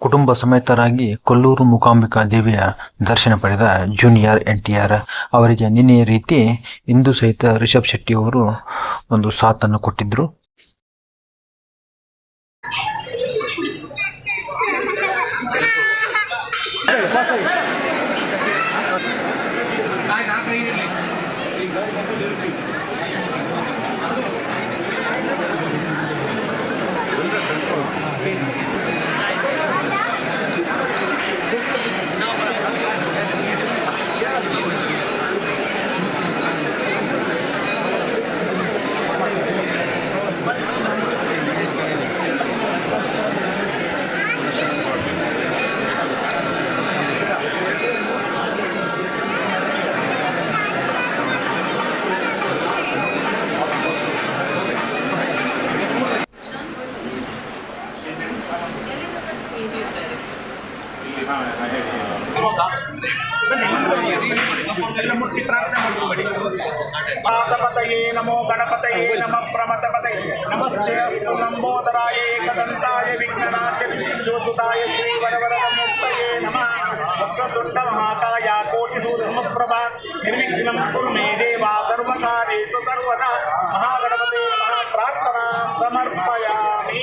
ಕುಟುಂಬ ಸಮೇತರಾಗಿ ಕೊಲ್ಲೂರು ಮೂಕಾಂಬಿಕಾ ದೇವಿಯ ದರ್ಶನ ಪಡೆದ ಜೂನಿಯರ್ NTR ಅವರಿಗೆ ನಿನ್ನೆ ರೀತಿ ಇಂದು ಸಹಿತ ರಿಷಬ್ ಶೆಟ್ಟಿ ಅವರು ಒಂದು ಸಾಥನ್ನು ಕೊಟ್ಟಿದ್ರು. ಗಣಪತಯೇ ನಮೋ ಗಣಪತಯೇ ನಮ ಪ್ರಮಥಪತಯೇ ನಮಸ್ತೆ ಅಸ್ತು ಲಂಬೋದರಾಯ ಏಕದಂತಾಯ ವಿಘ್ನನಾಶಕ ವಿಘ್ನೋಸುತಾಯ ಶ್ರೀ ವರವರಮೂರ್ತಯೇ ನಮಃ ವಕ್ರತುಂಡ ಮಹಾಕಾಯ ಕೋಟಿ ಸೂರ್ಯಸಮಪ್ರಭಾ ನಿರ್ವಿಘ್ನಂ ಕುರು ಮೇ ದೇವ ಸರ್ವಕಾರ್ಯೇಷು ಸರ್ವದಾ. ಮಹಾಗಣಪತೇ ನಮಃ ಪ್ರಾರ್ಥನಾಂ ಸಮರ್ಪಯಾಮಿ.